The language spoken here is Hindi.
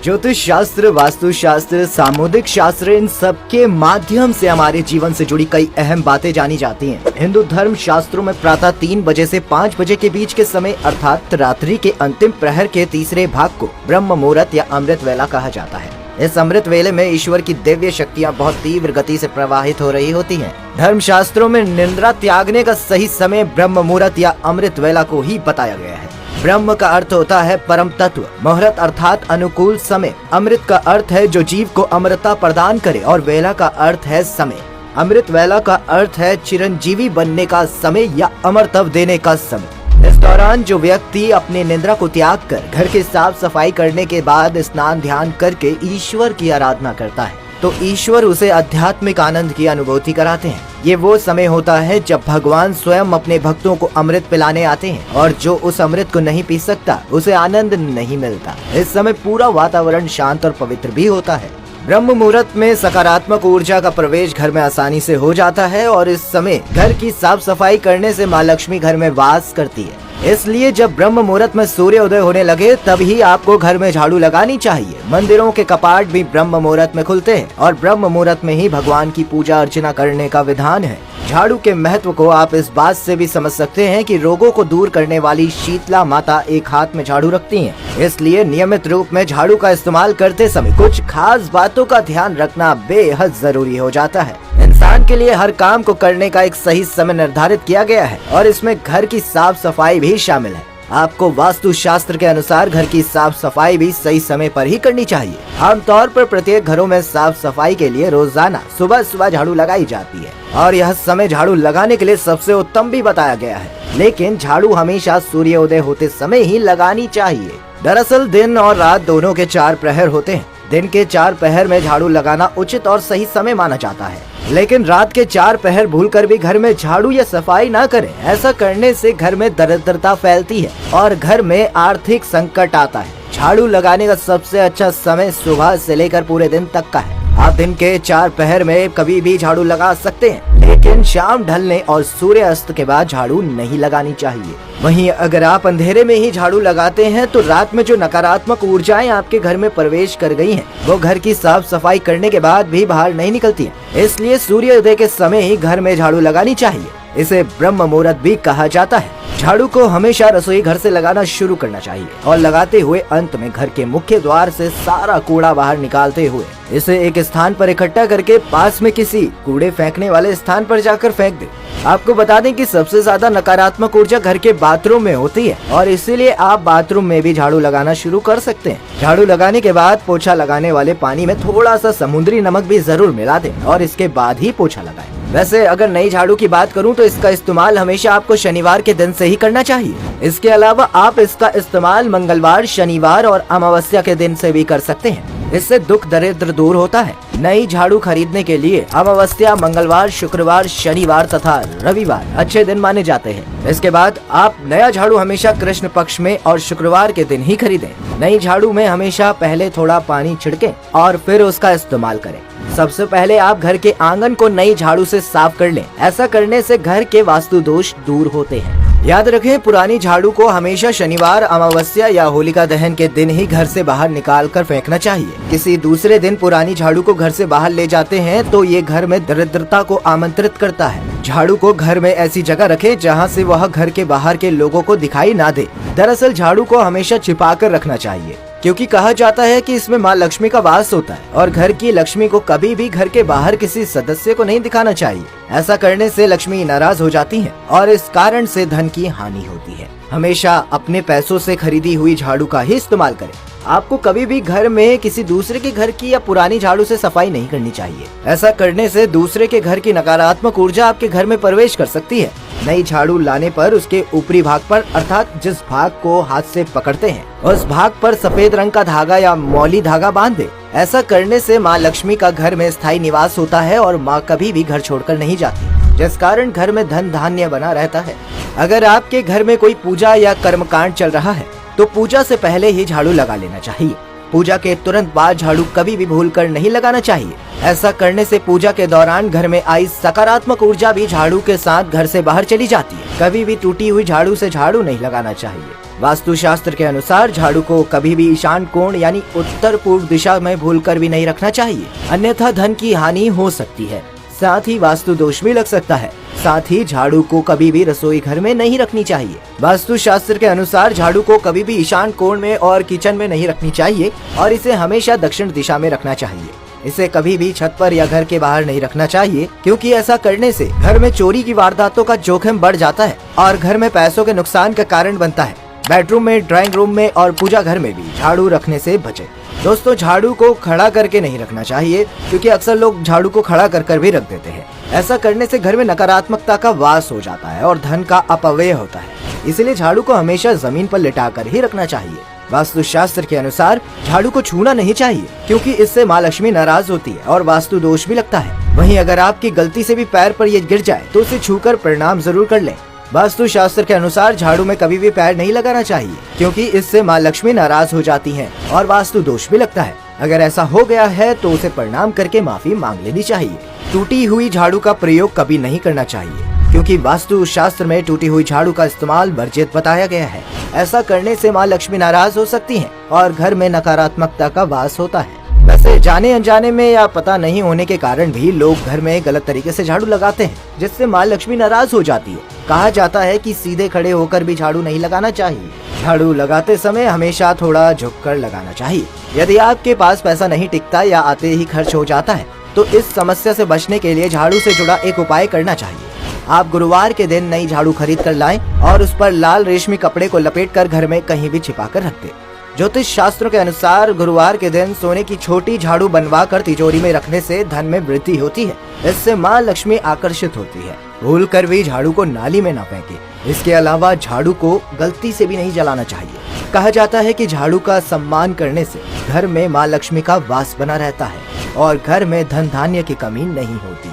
ज्योतिष शास्त्र, वास्तु शास्त्र, सामुदायिक शास्त्र, इन सब के माध्यम से हमारे जीवन से जुड़ी कई अहम बातें जानी जाती हैं। हिंदू धर्म शास्त्रों में प्रातः 3 बजे से 5 बजे के बीच के समय अर्थात रात्रि के अंतिम प्रहर के तीसरे भाग को ब्रह्म मुहूर्त या अमृत वेला कहा जाता है। इस अमृत वेले में ईश्वर की दिव्य शक्तियाँ बहुत तीव्र गति से प्रवाहित हो रही होती हैं। धर्म शास्त्रों में निद्रा त्यागने का सही समय ब्रह्म मुहूर्त या अमृत वेला को ही बताया गया है। ब्रह्म का अर्थ होता है परम तत्व, मुहूर्त अर्थात अनुकूल समय, अमृत का अर्थ है जो जीव को अमृतता प्रदान करे और वेला का अर्थ है समय। अमृत वेला का अर्थ है चिरंजीवी बनने का समय या अमरत्व देने का समय। इस दौरान जो व्यक्ति अपनी निद्रा को त्याग कर घर की साफ सफाई करने के बाद स्नान ध्यान करके ईश्वर की आराधना करता है तो ईश्वर उसे आध्यात्मिक आनंद की अनुभूति कराते हैं। ये वो समय होता है जब भगवान स्वयं अपने भक्तों को अमृत पिलाने आते हैं और जो उस अमृत को नहीं पी सकता उसे आनंद नहीं मिलता। इस समय पूरा वातावरण शांत और पवित्र भी होता है। ब्रह्म मुहूर्त में सकारात्मक ऊर्जा का प्रवेश घर में आसानी से हो जाता है और इस समय घर की साफ सफाई करने से माँ लक्ष्मी घर में वास करती है। इसलिए जब ब्रह्म मुहूर्त में सूर्य उदय होने लगे तभी आपको घर में झाड़ू लगानी चाहिए। मंदिरों के कपाट भी ब्रह्म मुहूर्त में खुलते हैं और ब्रह्म मुहूर्त में ही भगवान की पूजा अर्चना करने का विधान है। झाड़ू के महत्व को आप इस बात से भी समझ सकते हैं कि रोगों को दूर करने वाली शीतला माता एक हाथ में झाड़ू रखती हैं। इसलिए नियमित रूप में झाड़ू का इस्तेमाल करते समय कुछ खास बातों का ध्यान रखना बेहद जरूरी हो जाता है। इंसान के लिए हर काम को करने का एक सही समय निर्धारित किया गया है और इसमें घर की साफ सफाई भी शामिल है। आपको वास्तु शास्त्र के अनुसार घर की साफ सफाई भी सही समय पर ही करनी चाहिए। आमतौर पर प्रत्येक घरों में साफ सफाई के लिए रोजाना सुबह सुबह झाड़ू लगाई जाती है और यह समय झाड़ू लगाने के लिए सबसे उत्तम भी बताया गया है। लेकिन झाड़ू हमेशा सूर्योदय होते समय ही लगानी चाहिए। दरअसल दिन और रात दोनों के 4 प्रहर होते हैं। दिन के 4 प्रहर में झाड़ू लगाना उचित और सही समय माना जाता है, लेकिन रात के 4 प्रहर भूलकर भी घर में झाड़ू या सफाई ना करें। ऐसा करने से घर में दरिद्रता फैलती है और घर में आर्थिक संकट आता है। झाड़ू लगाने का सबसे अच्छा समय सुबह से लेकर पूरे दिन तक का है। आप दिन के 4 प्रहर में कभी भी झाड़ू लगा सकते हैं, लेकिन शाम ढलने और सूर्य अस्त के बाद झाड़ू नहीं लगानी चाहिए। वहीं अगर आप अंधेरे में ही झाड़ू लगाते हैं तो रात में जो नकारात्मक ऊर्जाएं आपके घर में प्रवेश कर गई हैं, वो घर की साफ सफाई करने के बाद भी बाहर नहीं निकलती हैं। इसलिए सूर्योदय के समय ही घर में झाड़ू लगानी चाहिए। इसे ब्रह्म मुहूर्त भी कहा जाता है। झाड़ू को हमेशा रसोई घर से लगाना शुरू करना चाहिए और लगाते हुए अंत में घर के मुख्य द्वार से सारा कूड़ा बाहर निकालते हुए इसे एक स्थान पर इकट्ठा करके पास में किसी कूड़े फेंकने वाले स्थान पर जाकर फेंक दे। आपको बता दें कि सबसे ज्यादा नकारात्मक ऊर्जा घर के बाथरूम में होती है और इसीलिए आप बाथरूम में भी झाड़ू लगाना शुरू कर सकते हैं। झाड़ू लगाने के बाद पोछा लगाने वाले पानी में थोड़ा सा समुद्री नमक भी जरूर मिला दें और इसके बाद ही पोछा लगाएं। वैसे अगर नई झाड़ू की बात करूं तो इसका इस्तेमाल हमेशा आपको शनिवार के दिन से ही करना चाहिए। इसके अलावा आप इसका इस्तेमाल मंगलवार, शनिवार और अमावस्या के दिन से भी कर सकते हैं। इससे दुख दरिद्र दूर होता है। नई झाड़ू खरीदने के लिए अमावस्या, मंगलवार, शुक्रवार, शनिवार तथा रविवार अच्छे दिन माने जाते हैं। इसके बाद आप नया झाड़ू हमेशा कृष्ण पक्ष में और शुक्रवार के दिन ही खरीदें। नई झाड़ू में हमेशा पहले थोड़ा पानी छिड़कें और फिर उसका इस्तेमाल करें। सबसे पहले आप घर के आंगन को नई झाड़ू से साफ कर लें। ऐसा करने से घर के वास्तु दोष दूर होते हैं। याद रखें, पुरानी झाड़ू को हमेशा शनिवार, अमावस्या या होलिका दहन के दिन ही घर से बाहर निकाल कर फेंकना चाहिए। किसी दूसरे दिन पुरानी झाड़ू को घर से बाहर ले जाते हैं तो ये घर में दरिद्रता को आमंत्रित करता है। झाड़ू को घर में ऐसी जगह रखें जहां से वह घर के बाहर के लोगों को दिखाई ना दे। दरअसल झाड़ू को हमेशा छिपा कर रखना चाहिए क्योंकि कहा जाता है कि इसमें माँ लक्ष्मी का वास होता है और घर की लक्ष्मी को कभी भी घर के बाहर किसी सदस्य को नहीं दिखाना चाहिए। ऐसा करने से लक्ष्मी नाराज हो जाती है और इस कारण से धन की हानि होती है। हमेशा अपने पैसों से खरीदी हुई झाड़ू का ही इस्तेमाल करें। आपको कभी भी घर में किसी दूसरे के घर की या पुरानी झाड़ू से सफाई नहीं करनी चाहिए। ऐसा करने से दूसरे के घर की नकारात्मक ऊर्जा आपके घर में प्रवेश कर सकती है। नई झाड़ू लाने पर उसके ऊपरी भाग पर अर्थात जिस भाग को हाथ से पकड़ते हैं उस भाग पर सफेद रंग का धागा या मौली धागा बांध दे। ऐसा करने से माँ लक्ष्मी का घर में स्थायी निवास होता है और माँ कभी भी घर छोड़कर नहीं जाती, जिस कारण घर में धन धान्य बना रहता है। अगर आपके घर में कोई पूजा या कर्मकांड चल रहा है तो पूजा से पहले ही झाड़ू लगा लेना चाहिए। पूजा के तुरंत बाद झाड़ू कभी भी भूलकर नहीं लगाना चाहिए। ऐसा करने से पूजा के दौरान घर में आई सकारात्मक ऊर्जा भी झाड़ू के साथ घर से बाहर चली जाती है। कभी भी टूटी हुई झाड़ू से झाड़ू नहीं लगाना चाहिए। वास्तुशास्त्र के अनुसार झाड़ू को कभी भी ईशान कोण यानी उत्तर पूर्व दिशा में भूलकर भी नहीं रखना चाहिए, अन्यथा धन की हानि हो सकती है। साथ ही वास्तु दोष भी लग सकता है। साथ ही झाड़ू को कभी भी रसोई घर में नहीं रखनी चाहिए। वास्तु शास्त्र के अनुसार झाड़ू को कभी भी ईशान कोण में और किचन में नहीं रखनी चाहिए और इसे हमेशा दक्षिण दिशा में रखना चाहिए। इसे कभी भी छत पर या घर के बाहर नहीं रखना चाहिए, क्योंकि ऐसा करने से घर में चोरी की वारदातों का जोखिम बढ़ जाता है और घर में पैसों के नुकसान का कारण बनता है। बेडरूम में, ड्राइंग रूम में और पूजा घर में भी झाड़ू रखने से बचें। दोस्तों, झाड़ू को खड़ा करके नहीं रखना चाहिए, क्योंकि अक्सर लोग झाड़ू को खड़ा कर भी रख देते हैं। ऐसा करने से घर में नकारात्मकता का वास हो जाता है और धन का अपव्यय होता है। इसलिए झाड़ू को हमेशा जमीन पर लिटाकर ही रखना चाहिए। वास्तु शास्त्र के अनुसार झाड़ू को छूना नहीं चाहिए, क्योंकि इससे माँ लक्ष्मी नाराज होती है और वास्तु दोष भी लगता है। वहीं अगर आपकी गलती से भी पैर पर ये गिर जाए तो उसे छूकर प्रणाम जरूर कर लें। वास्तु शास्त्र के अनुसार झाड़ू में कभी भी पैर नहीं लगाना चाहिए, क्योंकि इससे माँ लक्ष्मी नाराज हो जाती हैं और वास्तु दोष भी लगता है। अगर ऐसा हो गया है तो उसे प्रणाम करके माफी मांग लेनी चाहिए। टूटी हुई झाड़ू का प्रयोग कभी नहीं करना चाहिए, क्योंकि वास्तु शास्त्र में टूटी हुई झाड़ू का इस्तेमाल वर्जित बताया गया है। ऐसा करने से माँ लक्ष्मी नाराज हो सकती हैं और घर में नकारात्मकता का वास होता है। वैसे जाने अनजाने में या पता नहीं होने के कारण भी लोग घर में गलत तरीके से झाड़ू लगाते हैं, जिससे माँ लक्ष्मी नाराज हो जाती है। कहा जाता है कि सीधे खड़े होकर भी झाड़ू नहीं लगाना चाहिए। झाड़ू लगाते समय हमेशा थोड़ा झुककर लगाना चाहिए। यदि आपके पास पैसा नहीं टिकता या आते ही खर्च हो जाता है तो इस समस्या से बचने के लिए झाड़ू से जुड़ा एक उपाय करना चाहिए। आप गुरुवार के दिन नई झाड़ू खरीद कर लाएं और उस पर लाल रेशमी कपड़े को लपेटकर घर में कहीं भी छिपा कर रख दें। ज्योतिष शास्त्रों के अनुसार गुरुवार के दिन सोने की छोटी झाड़ू बनवाकर तिजोरी में रखने से धन में वृद्धि होती है। इससे माँ लक्ष्मी आकर्षित होती है। भूल कर भी झाड़ू को नाली में न फेंके। इसके अलावा झाड़ू को गलती से भी नहीं जलाना चाहिए। कहा जाता है कि झाड़ू का सम्मान करने से घर में माँ लक्ष्मी का वास बना रहता है और घर में धन धान्य की कमी नहीं होती।